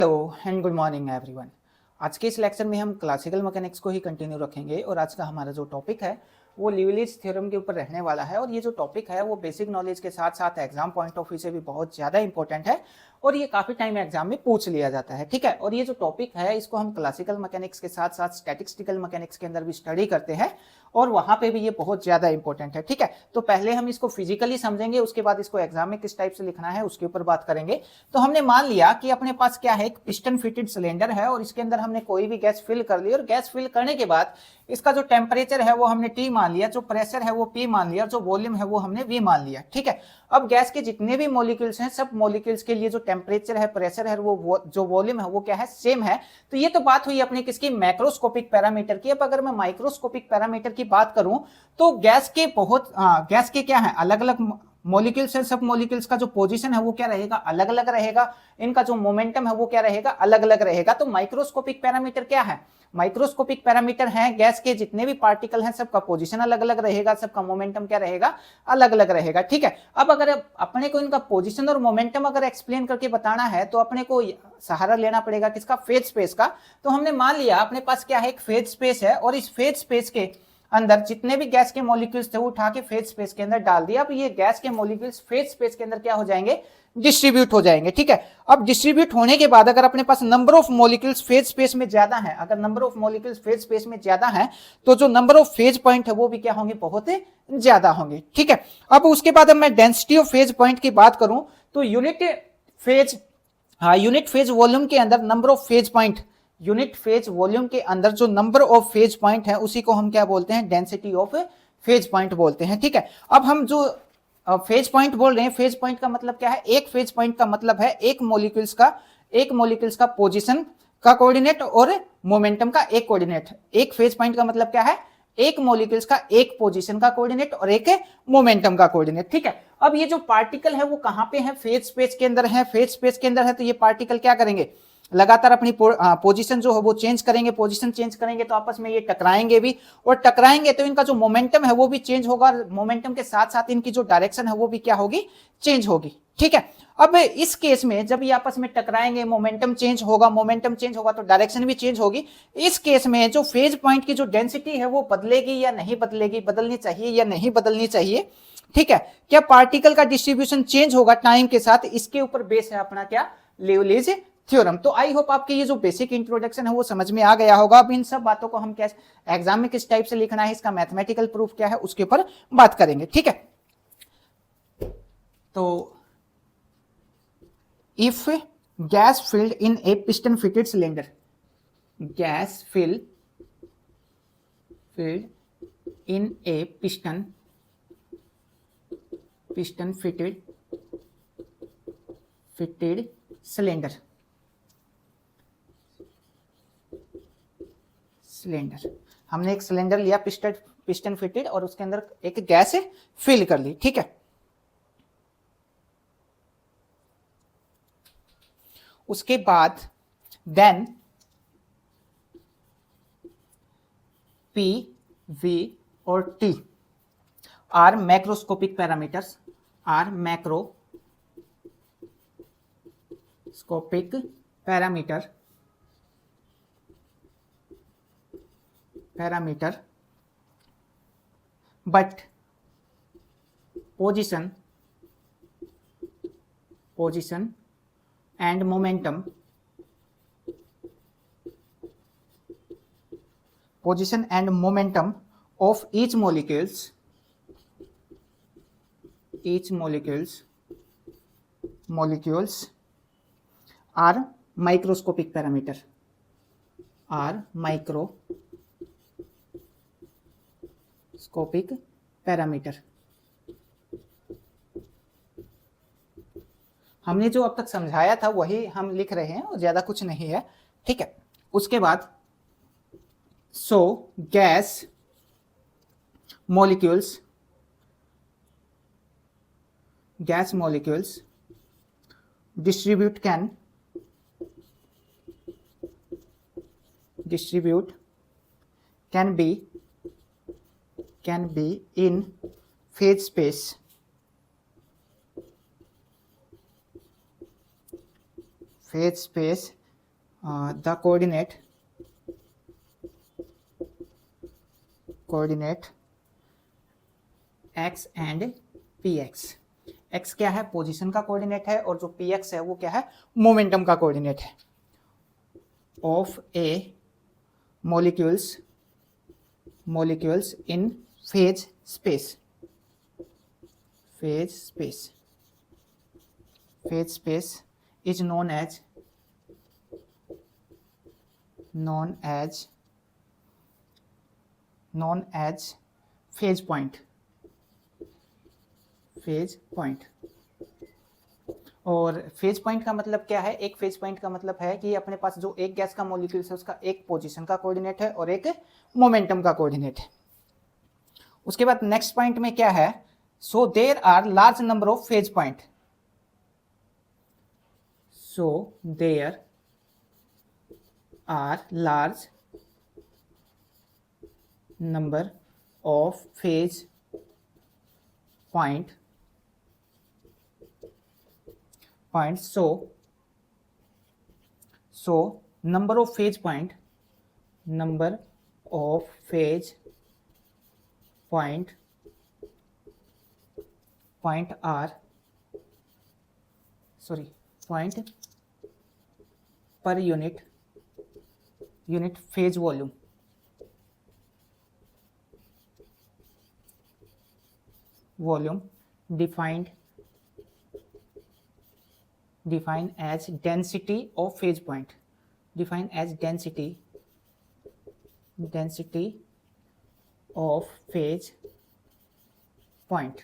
Hello and good morning everyone. आज के इस लेक्चर में हम क्लासिकल मैकेनिक्स को ही कंटिन्यू रखेंगे और आज का हमारा जो टॉपिक है वो लिवलिज थ्योरम के ऊपर रहने वाला है। और ये जो टॉपिक है वो बेसिक नॉलेज के साथ साथ एग्जाम पॉइंट ऑफ व्यू से भी बहुत ज़्यादा इंपॉर्टेंट है और ये काफ़ी टाइम एग्जाम में पूछ लिया जाता है। ठीक है, और ये जो टॉपिक है इसको हम क्लासिकल मैकेनिक्स के साथ साथ स्टैटिस्टिकल मैकेनिक्स के अंदर भी स्टडी करते हैं और वहाँ पे भी ये बहुत ज़्यादा इंपॉर्टेंट है। ठीक है, तो पहले हम इसको फिजिकली समझेंगे, उसके बाद इसको एग्जाम में किस टाइप से लिखना है उसके ऊपर बात करेंगे। तो हमने मान लिया कि अपने पास क्या है, एक पिस्टन फिटेड सिलेंडर है और इसके अंदर हमने कोई भी गैस फिल कर ली और गैस फिल करने के बाद इसका जो टेम्परेचर है वो हमने T मान लिया, जो प्रेशर है वो P मान लिया, जो वॉल्यूम है वो हमने V मान लिया। ठीक है, अब गैस के जितने भी मॉलिक्यूल्स हैं सब मॉलिक्यूल्स के लिए जो टेम्परेचर है, प्रेशर है, वो जो वॉल्यूम है वो क्या है, सेम है। तो ये तो बात हुई अपने किसकी, मैक्रोस्कोपिक पैरामीटर की। अब अगर मैं माइक्रोस्कोपिक पैरामीटर की बात करूं तो गैस के क्या है, अलग अलग मॉलिक्यूल्स है, सब मॉलिक्यूल्स का जो पोजीशन है वो क्या रहेगा, अलग अलग रहेगा। इनका जो मोमेंटम है वो क्या रहेगा, अलग अलग रहेगा। तो माइक्रोस्कोपिक पैरामीटर क्या है, माइक्रोस्कोपिक पैरामीटर है गैस के जितने भी पार्टिकल हैं सबका पोजीशन अलग अलग रहेगा, सबका मोमेंटम क्या रहेगा, अलग अलग रहेगा। ठीक है, अब अगर अपने को इनका पोजीशन और मोमेंटम अगर एक्सप्लेन करके बताना है तो अपने को सहारा लेना पड़ेगा किसका, फेज स्पेस का। तो हमने मान लिया अपने पास क्या है, एक फेज स्पेस है और इस फेज स्पेस के अंदर जितने भी गैस के मॉलिक्यूल्स थे वो उठा के फेज स्पेस के अंदर डाल दिया। अब ये गैस के मॉलिक्यूल्स फेज स्पेस के अंदर क्या हो जाएंगे, डिस्ट्रीब्यूट हो जाएंगे। ठीक है, अब डिस्ट्रीब्यूट होने के बाद अगर अपने पास number of molecules phase space में ज्यादा है, अगर number of molecules phase space में ज्यादा है तो जो नंबर ऑफ फेज पॉइंट है वो भी क्या होंगे, बहुत ज्यादा होंगे। ठीक है, अब उसके बाद अब मैं डेंसिटी ऑफ फेज पॉइंट की बात करूं तो यूनिट फेज वॉल्यूम के अंदर number of phase point, unit phase volume के अंदर जो नंबर ऑफ फेज पॉइंट है उसी को हम क्या बोलते हैं, डेंसिटी ऑफ फेज पॉइंट बोलते हैं। ठीक है, अब हम जो फेज पॉइंट बोल रहे हैं, फेज पॉइंट का मतलब क्या है, एक फेज पॉइंट का मतलब है एक मॉलिक्यूल्स का पोजीशन का कोऑर्डिनेट और मोमेंटम का एक कोऑर्डिनेट। एक फेज पॉइंट का मतलब क्या है, एक मॉलिक्यूल्स का एक पोजीशन का कोऑर्डिनेट और एक मोमेंटम का कोऑर्डिनेट। ठीक है, अब ये जो पार्टिकल है वो कहां पे है, फेज स्पेस के अंदर है। फेज स्पेस के अंदर है तो ये पार्टिकल क्या करेंगे, लगातार अपनी पोजीशन जो है वो चेंज करेंगे। पोजीशन चेंज करेंगे तो आपस में ये टकराएंगे भी, और टकराएंगे तो इनका जो मोमेंटम है वो भी चेंज होगा। मोमेंटम के साथ साथ इनकी जो डायरेक्शन है वो भी क्या होगी, चेंज होगी। ठीक है, अब इस केस में जब ये आपस में टकराएंगे मोमेंटम चेंज होगा तो डायरेक्शन भी चेंज होगी। इस केस में जो फेज पॉइंट की जो डेंसिटी है वो बदलेगी या नहीं बदलेगी, बदलनी चाहिए या नहीं बदलनी चाहिए। ठीक है, क्या पार्टिकल का डिस्ट्रीब्यूशन चेंज होगा टाइम के साथ, इसके ऊपर बेस है अपना क्या, लिवलिज थ्योरम। तो आई होप आपके ये जो बेसिक इंट्रोडक्शन है वो समझ में आ गया होगा। अब इन सब बातों को हम क्या एग्जाम में किस टाइप से लिखना है, इसका मैथमेटिकल प्रूफ क्या है उसके ऊपर बात करेंगे। ठीक है, तो if gas filled in A piston fitted cylinder, gas filled in A piston fitted cylinder, हमने एक सिलेंडर लिया पिस्टन फिटेड और उसके अंदर एक गैस फिल कर ली। ठीक है, उसके बाद देन P, V और T are macroscopic parameters, parameter but position and momentum of each molecules are microscopic parameter, हमने जो अब तक समझाया था वही हम लिख रहे हैं और ज्यादा कुछ नहीं है। ठीक है, उसके बाद सो gas molecules distribute can be in phase space the coordinate x and px। x क्या है, पोजीशन का कोऑर्डिनेट है, और जो px है वो क्या है, मोमेंटम का कोऑर्डिनेट है, of A molecules in phase space is known as phase point। और फेज पॉइंट का मतलब क्या है, एक फेज पॉइंट का मतलब है कि अपने पास जो एक गैस का मॉलिक्यूल है उसका एक पोजीशन का कोऑर्डिनेट है और एक मोमेंटम का कोऑर्डिनेट है। उसके बाद नेक्स्ट पॉइंट में क्या है, so there are large number of phase point. So there are large number of phase point so number of phase point are point per unit phase volume defined as density of phase point, density of phase point।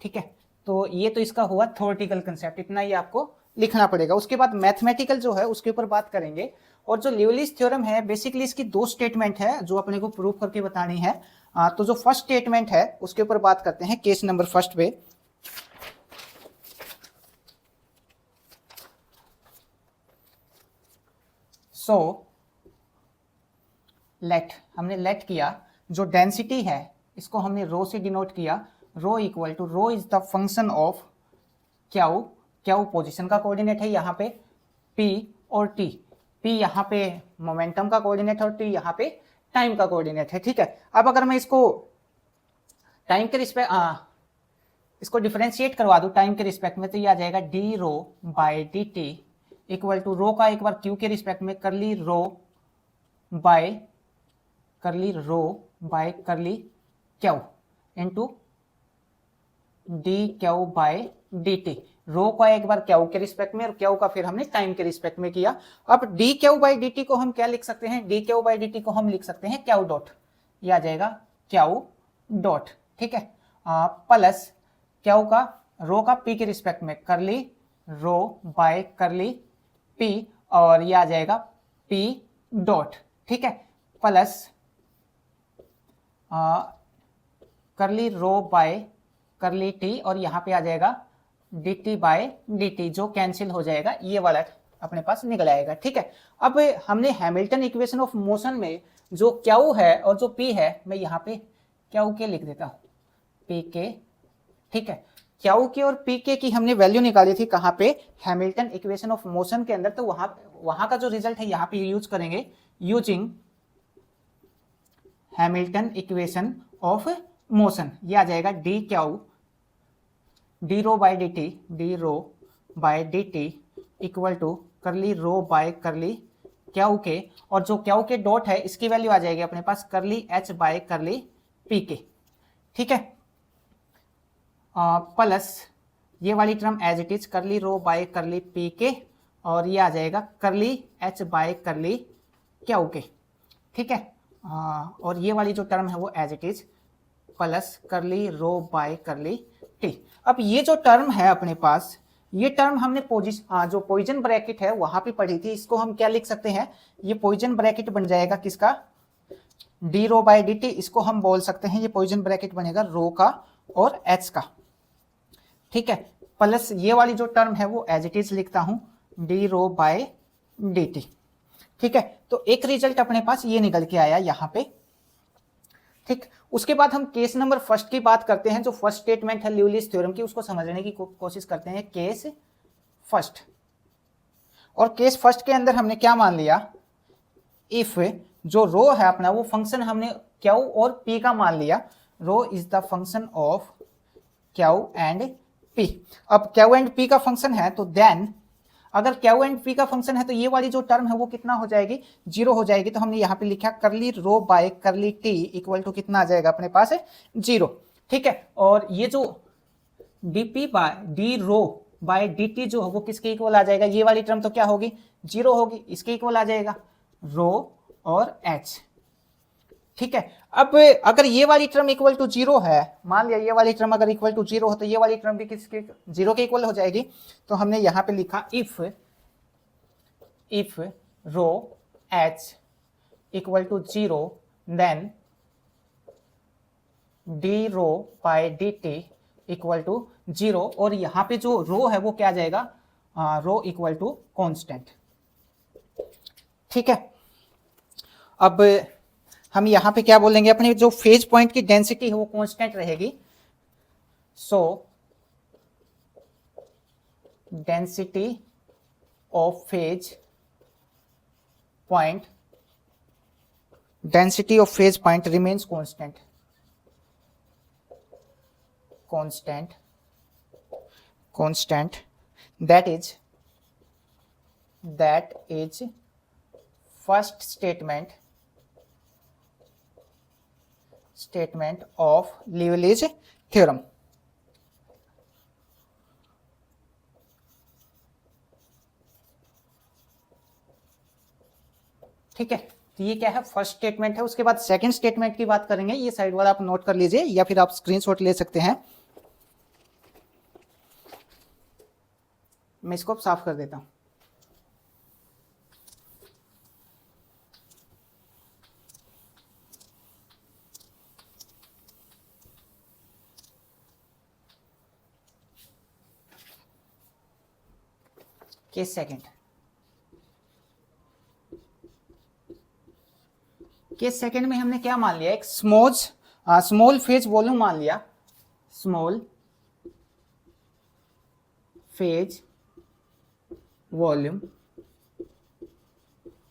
ठीक है, तो ये तो इसका हुआ theoretical concept, इतना ही आपको लिखना पड़ेगा। उसके बाद मैथमेटिकल जो है उसके ऊपर बात करेंगे। और जो लिवलिस थ्योरम है बेसिकली इसकी दो स्टेटमेंट है जो अपने को प्रूव करके बतानी है। तो जो फर्स्ट स्टेटमेंट है उसके ऊपर बात करते हैं, केस नंबर फर्स्ट पे। सो लेट, हमने लेट किया, जो डेंसिटी है इसको हमने रो से डिनोट किया। Rho equal to, rho is the function of q, q position का कोऑर्डिनेट है यहाँ पे, पी और टी, पी यहाँ पे मोमेंटम का कोऑर्डिनेट है और टी यहाँ पे टाइम का कोऑर्डिनेट है। ठीक है, अब अगर मैं इसको टाइम के रिस्पेक्ट इसको डिफरेंशिएट करवा दूं टाइम के रिस्पेक्ट में, तो ये आ जाएगा D rho by D T equal to rho का एक बार क्यू के रिस्पेक्ट में curly rho by curly Q into D Q by D T. Rho का एक बार क्यू के रिस्पेक्ट में और क्यू का फिर हमने टाइम के रिस्पेक्ट में किया। अब d Q by D t को हम क्या लिख सकते हैं, d Q by D t को हम लिख सकते हैं क्यू डॉट, ये आ जाएगा क्यू डॉट। ठीक है, प्लस क्यू का रो का पी के रिस्पेक्ट में करली रो बाय करली पी, और ये आ जाएगा पी डॉट। ठीक है, प्लस करली रो बाय करली टी, और यहाँ पे आ जाएगा d t by D t, जो कैंसिल हो जाएगा, ये वाला अपने पास निकल आएगा। ठीक है, अब हमने हैमिल्टन इक्वेशन ऑफ मोशन में जो क्यू है और जो पी है, मैं यहाँ पे क्यू के लिख देता हूँ, पी के। ठीक है, क्यू के और पी के की हमने वैल्यू निकाली थी कहाँ पे, हैमिल्टन इक्वेशन ऑफ मोशन के अंदर। तो वहां का जो रिजल्ट है यहाँ पे यूज करेंगे, using Hamilton equation of motion. ये आ जाएगा d q d rho by D t, d rho by D T equal to curly rho by curly Q के, और जो क्यू के डॉट है इसकी वैल्यू आ जाएगी अपने पास करली एच बाय करली पी के। ठीक है, प्लस ये वाली टर्म एज इट इज करली रो बाय करली पी के, और ये आ जाएगा करली एच बाय करली क्यू के। ठीक है, और ये वाली जो टर्म है वो एज इट इज प्लस करली रो बाय करली टी। अब ये जो टर्म है अपने पास, ये टर्म हमने जो पॉइजन ब्रैकेट है वहां पे पढ़ी थी, इसको हम क्या लिख सकते हैं, ये पॉइजन ब्रैकेट बन जाएगा किसका, D rho by D T, इसको हम बोल सकते हैं ये पॉइजन ब्रैकेट बनेगा रो का और एच का। ठीक है, प्लस ये वाली जो टर्म है वो एज इट इज लिखता हूं, D rho by D T. ठीक है, तो एक रिजल्ट अपने पास ये निकल के आया यहां पे। ठीक, उसके बाद हम केस नंबर फर्स्ट की बात करते हैं, जो फर्स्ट स्टेटमेंट है लिवलिस थ्योरम की, उसको समझने की कोशिश करते हैं। केस फर्स्ट, और केस फर्स्ट के अंदर हमने क्या मान लिया, इफ जो रो है अपना वो फंक्शन हमने क्यू और पी का मान लिया, rho is the function of Q and P. अब क्यू एंड पी का फंक्शन है तो देन अगर क्यू एंड पी का फंक्शन है तो ये वाली जो टर्म है वो कितना हो जाएगी, 0 हो जाएगी। तो हमने यहाँ पे लिखा curly rho by curly T equal to कितना आ जाएगा अपने पास है 0, ठीक है। और ये जो dp bye D rho bye dt जो है वो किसके इक्वल आ जाएगा, ये वाली टर्म तो क्या होगी 0 होगी, इसके इक्वल आ जाएगा रो और h, ठीक है। अब अगर ये वाली टर्म इक्वल टू 0 है, मान लिया ये वाली टर्म अगर इक्वल टू 0 हो तो ये वाली टर्म भी किसके 0 के इक्वल हो जाएगी। तो हमने यहां पे लिखा if rho h equal to 0 then d rho by D T equal to 0, और यहां पे जो रो है वो क्या आ जाएगा, रो इक्वल टू कॉन्स्टेंट, ठीक है। अब हम यहां पे क्या बोलेंगे, अपने जो फेज पॉइंट की डेंसिटी है वो कांस्टेंट रहेगी। सो density of phase point remains constant that is first statement of Liouville's theorem। ठीक है, तो ये क्या है, फर्स्ट स्टेटमेंट है। उसके बाद सेकंड स्टेटमेंट की बात करेंगे, ये साइड वाला आप नोट कर लीजिए या फिर आप स्क्रीनशॉट ले सकते हैं। मैं इसको साफ कर देता हूं। केस सेकंड में हमने क्या मान लिया, एक स्मॉल फेज वॉल्यूम मान लिया, स्मॉल फेज वॉल्यूम,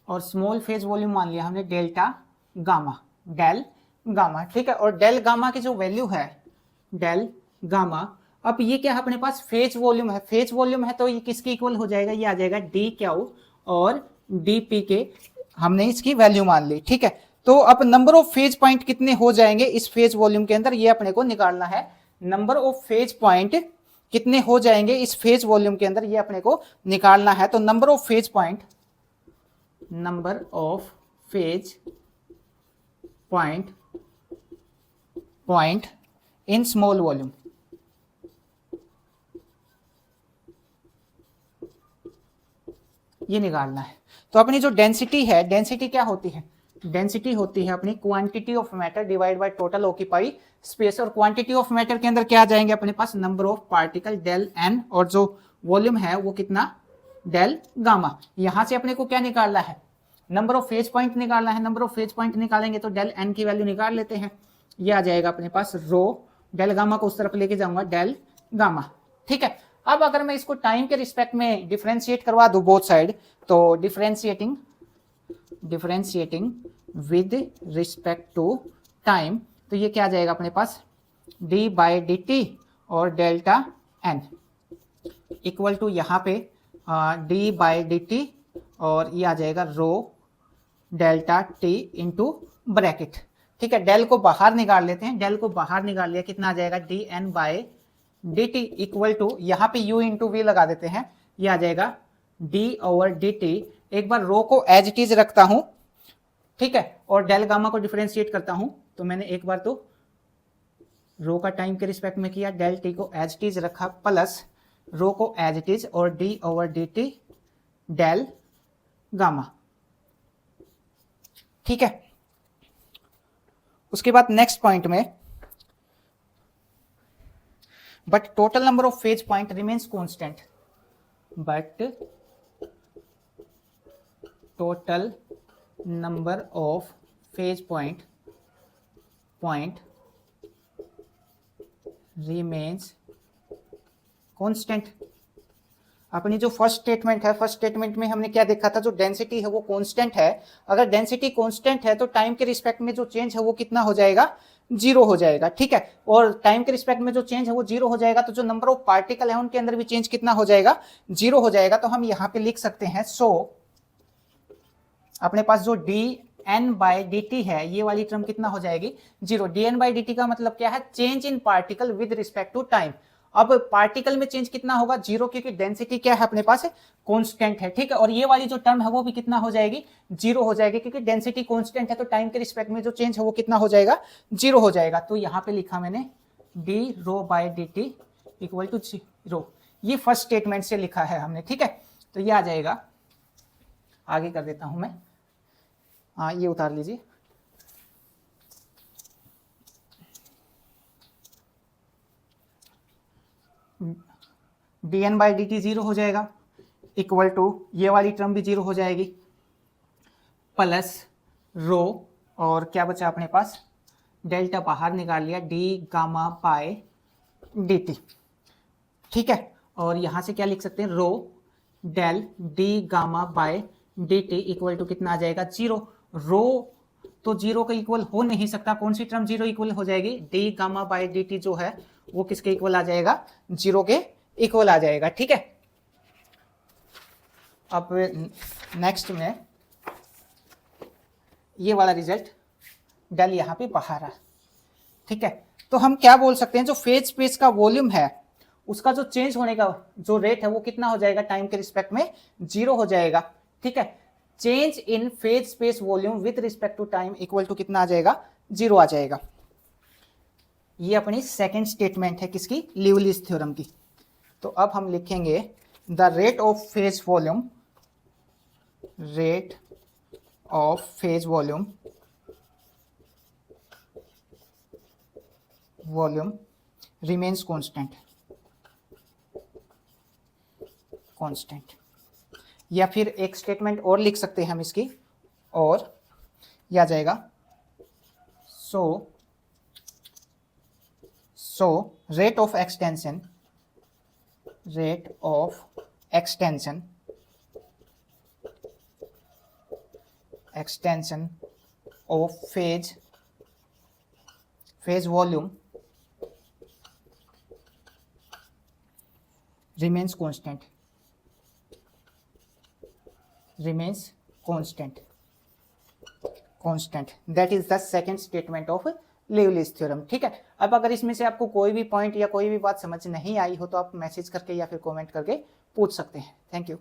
और स्मॉल फेज वॉल्यूम मान लिया हमने डेल गामा, ठीक है। और डेल गामा की जो वैल्यू है डेल गामा, अब ये क्या है अपने पास फेज वॉल्यूम है, तो ये किसके इक्वल हो जाएगा, ये आ जाएगा डी क्यू और डी पी के, हमने इसकी वैल्यू मान ली, ठीक है। तो अब नंबर ऑफ फेज पॉइंट कितने हो जाएंगे इस फेज वॉल्यूम के अंदर, ये अपने को निकालना है। नंबर ऑफ फेज पॉइंट कितने हो जाएंगे इस फेज वॉल्यूम के अंदर, ये अपने को निकालना है। तो number of phase point in small volume, ये निकालना है। तो अपनी जो डेंसिटी है, डेंसिटी क्या होती है, डेंसिटी होती है अपनी quantity of matter divide by total occupy space, और क्वांटिटी ऑफ मैटर के अंदर क्या आ जाएंगे अपने पास, number of particle del N, और जो वॉल्यूम है वो कितना डेल गामा। यहां से अपने को क्या निकालना है, नंबर ऑफ फेज पॉइंट निकालना है। नंबर ऑफ फेज पॉइंट निकालेंगे तो डेल एन की वैल्यू निकाल लेते हैं, ये आ जाएगा अपने पास रो, डेल गामा को उस तरफ लेके जाऊंगा डेल गामा, ठीक है। अब अगर मैं इसको टाइम के रिस्पेक्ट में डिफरेंशिएट करवा दूं बोथ साइड, तो differentiating with respect to time, तो ये क्या आ जाएगा अपने पास d बाई डी टी और डेल्टा n इक्वल टू यहाँ पे d बाई डी टी और ये आ जाएगा रो डेल्टा t इंटू ब्रैकेट, ठीक है। डेल को बाहर निकाल लेते हैं, डेल को बाहर निकाल लिया, कितना आ जाएगा d n by d T equal to यहाँ पे u इंटू वी लगा देते हैं, ये आ जाएगा d ओवर डी टी। एक बार रो को एज इट इज रखता हूं, ठीक है, और डेल गामा को डिफरेंशिएट करता हूं। तो मैंने एक बार तो रो का टाइम के रिस्पेक्ट में किया, डेल टी को एज इट इज रखा, प्लस रो को एज इट इज और d over d t del gamma, ठीक है। उसके बाद नेक्स्ट पॉइंट में, but total number of phase point remains constant, but total number of phase point remains constant. अपनी जो फर्स्ट स्टेटमेंट है, फर्स्ट स्टेटमेंट में हमने क्या देखा था, जो डेंसिटी है वो कांस्टेंट है। अगर डेंसिटी कांस्टेंट है तो टाइम के रिस्पेक्ट में जो चेंज है वो कितना हो जाएगा, जीरो हो जाएगा, ठीक है। और टाइम के रिस्पेक्ट में जो चेंज है वो जीरो हो जाएगा, तो जो नंबर ऑफ पार्टिकल है उनके अंदर भी चेंज कितना हो जाएगा, जीरो हो जाएगा। तो हम यहाँ पे लिख सकते हैं, सो अपने पास जो dn/dt है ये वाली टर्म कितना हो जाएगी, जीरो। dn/dt का मतलब क्या है, change in particle with respect to time. अब पार्टिकल में चेंज कितना होगा, जीरो, क्योंकि डेंसिटी क्या है अपने पास, कांस्टेंट है, ठीक है। और ये वाली जो टर्म है वो भी कितना हो जाएगी, जीरो हो जाएगी, क्योंकि डेंसिटी कांस्टेंट है तो टाइम के रिस्पेक्ट में जो चेंज है वो कितना हो जाएगा, जीरो हो जाएगा। तो यहाँ पे लिखा मैंने d/dt इक्वल टू जीरो, ये फर्स्ट स्टेटमेंट से लिखा है हमने, ठीक है। तो ये आ जाएगा, आगे कर देता हूं मैं, हाँ ये उतार लीजिए। dn/dt जीरो हो जाएगा, इक्वल टू ये वाली टर्म भी जीरो हो जाएगी, प्लस रो, और क्या बचा अपने पास, डेल्टा बाहर निकाल लिया, d/dt, ठीक है। और यहां से क्या लिख सकते हैं, रो डेल d/dt इक्वल टू कितना आ जाएगा, जीरो। रो तो जीरो का इक्वल हो नहीं सकता, कौन सी टर्म जीरो इक्वल हो जाएगी, d/dt जो है वो किसके इक्वल आ जाएगा, जीरो के इक्वल आ जाएगा, ठीक है। अब नेक्स्ट में ये वाला रिजल्ट डेल यहां पे बाहर है, ठीक है। तो हम क्या बोल सकते हैं, जो फेज स्पेस का वॉल्यूम है उसका जो चेंज होने का जो रेट है वो कितना हो जाएगा, टाइम के रिस्पेक्ट में जीरो हो जाएगा, ठीक है। Change in phase space volume with respect to time equal to कितना आ जाएगा, जीरो आ जाएगा। ये अपनी सेकेंड स्टेटमेंट है किसकी, लिवलिस थ्योरम की। तो अब हम लिखेंगे the rate of phase volume, rate of phase volume remains constant. या फिर एक स्टेटमेंट और लिख सकते हैं हम इसकी, और यह आ जाएगा, so rate of extension of phase volume remains constant that is the second statement of Liouville's theorem, ठीक है। अब अगर इसमें से आपको कोई भी पॉइंट या कोई भी बात समझ नहीं आई हो तो आप मैसेज करके या फिर कमेंट करके पूछ सकते हैं। Thank you.